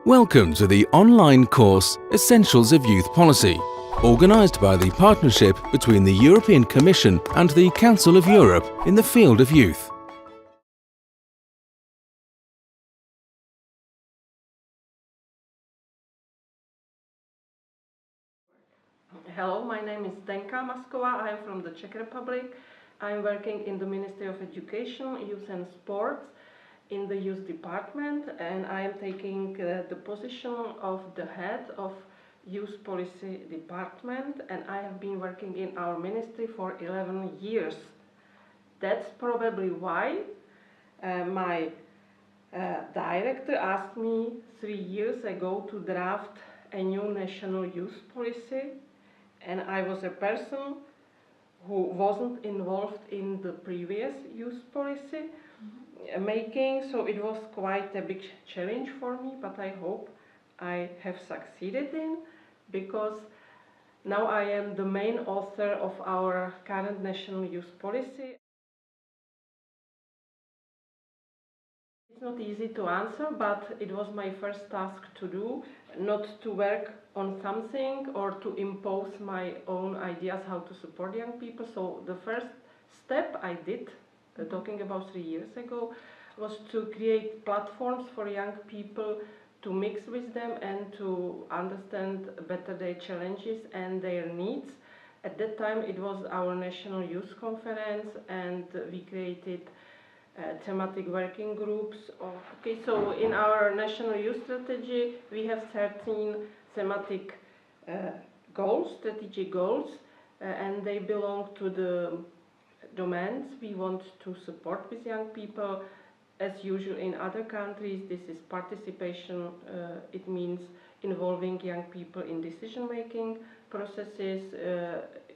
Welcome to the online course Essentials of Youth Policy, organised by the partnership between the European Commission and the Council of Europe in the field of youth. Hello, my name is Zdenka Maskova. I am from the Czech Republic. I am working in the Ministry of Education, Youth and Sports in the Youth Department, and I am taking the position of the head of Youth Policy Department, and I have been working in our ministry for 11 years. That's probably why my director asked me 3 years ago to draft a new national youth policy, and I was a person who wasn't involved in the previous youth policy making, so it was quite a big challenge for me, but I hope I have succeeded in, because now I am the main author of our current national youth policy. It's not easy to answer, but it was my first task to do, not to work on something or to impose my own ideas how to support young people. So the first step I did, talking about 3 years ago, was to create platforms for young people to mix with them and to understand better their challenges and their needs. At that time it was our National Youth Conference, and we created thematic working groups. Okay, so in our National Youth Strategy we have 13 thematic goals, strategic goals, and they belong to the domains we want to support with young people. As usual in other countries, this is participation. It means involving young people in decision-making processes,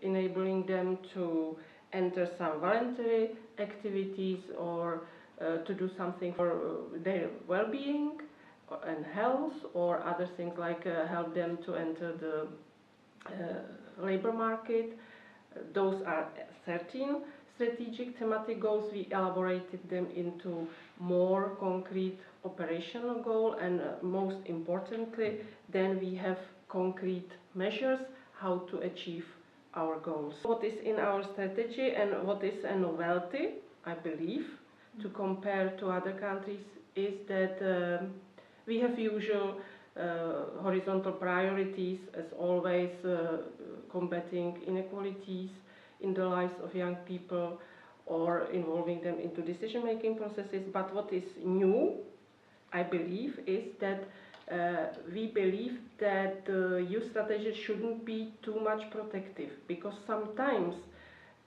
enabling them to enter some voluntary activities or to do something for their well-being and health, or other things like help them to enter the labor market. Those are 13 strategic thematic goals. We elaborated them into more concrete operational goal, and most importantly, then we have concrete measures how to achieve our goals. What is in our strategy and what is a novelty, I believe, to compare to other countries, is that we have usual horizontal priorities, as always, combating inequalities in the lives of young people or involving them into decision-making processes. But what is new, I believe, is that we believe that the youth strategy shouldn't be too much protective, because sometimes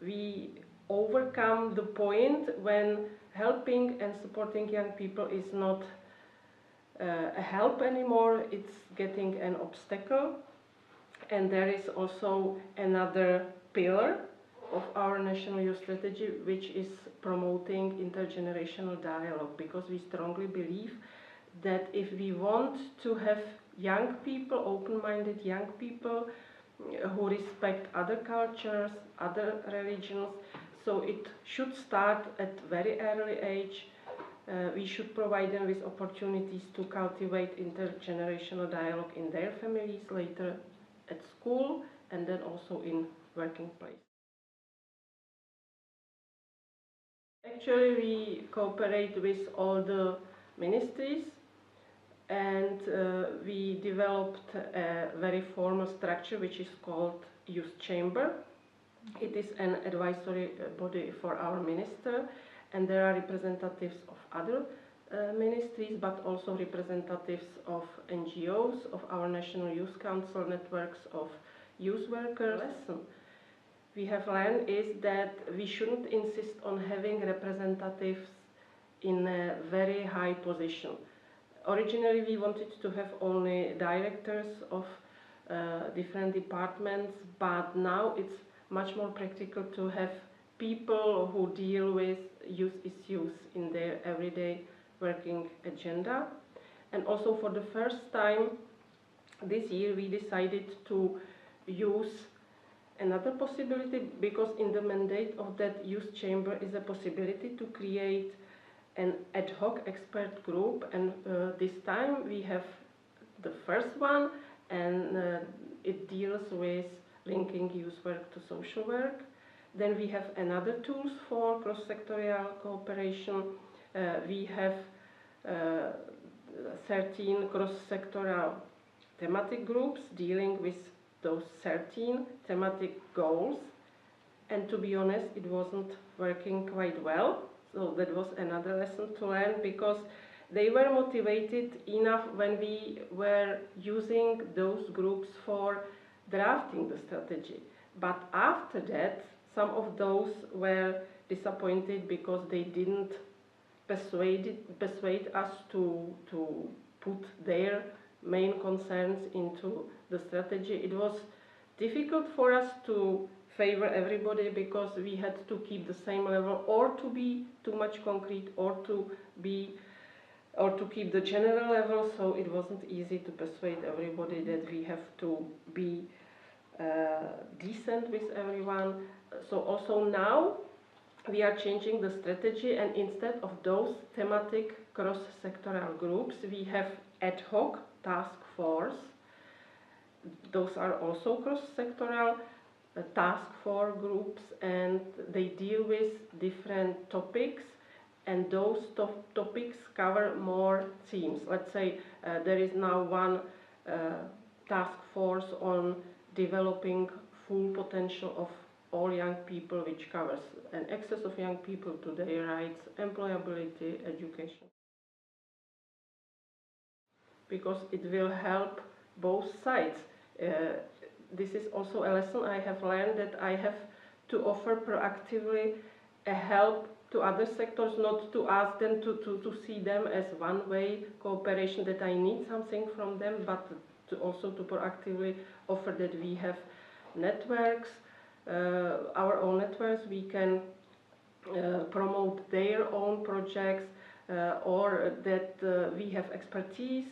we overcome the point when helping and supporting young people is not a help anymore, it's getting an obstacle. And there is also another pillar of our national youth strategy, which is promoting intergenerational dialogue, because we strongly believe that if we want to have young people, open-minded young people who respect other cultures, other religions, so it should start at very early age. We should provide them with opportunities to cultivate intergenerational dialogue in their families, later at school, and then also in working place. Actually, we cooperate with all the ministries, and we developed a very formal structure which is called Youth Chamber. It is an advisory body for our minister, and there are representatives of other ministries, but also representatives of NGOs, of our National Youth Council, networks of youth workers. Lesson we have learned is that we shouldn't insist on having representatives in a very high position. Originally we wanted to have only directors of different departments, but now it's much more practical to have people who deal with youth issues in their everyday working agenda. And also, for the first time this year, we decided to use another possibility, because in the mandate of that youth chamber is a possibility to create an ad hoc expert group, and this time we have the first one, and it deals with linking youth work to social work. Then we have another tools for cross-sectorial cooperation. We have 13 cross-sectoral thematic groups dealing with those 13 thematic goals. And to be honest, it wasn't working quite well. So that was another lesson to learn, because they were motivated enough when we were using those groups for drafting the strategy. But after that, some of those were disappointed because they didn't persuade us to put their main concerns into the strategy. It was difficult for us to favor everybody because we had to keep the same level, or to be too much concrete, or to keep the general level. So it wasn't easy to persuade everybody that we have to be decent with everyone. So also now we are changing the strategy, and instead of those thematic cross-sectoral groups, we have ad hoc task force. Those are also cross-sectoral task force groups, and they deal with different topics, and those topics cover more themes. Let's say there is now one task force on developing full potential of all young people, which covers an access of young people to their rights, employability, education. Because it will help both sides. This is also a lesson I have learned, that I have to offer proactively a help to other sectors, not to ask them to see them as one-way cooperation, that I need something from them, but to also to proactively offer that we have networks, our own networks. We can promote their own projects, or that we have expertise,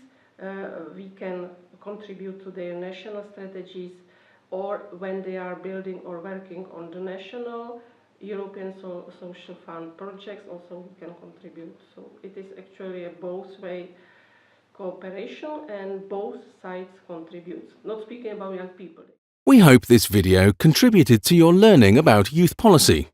we can contribute to their national strategies, or when they are building or working on the national European Social Fund projects, also we can contribute. So it is actually a both-way cooperation, and both sides contribute. Not speaking about young people. We hope this video contributed to your learning about youth policy.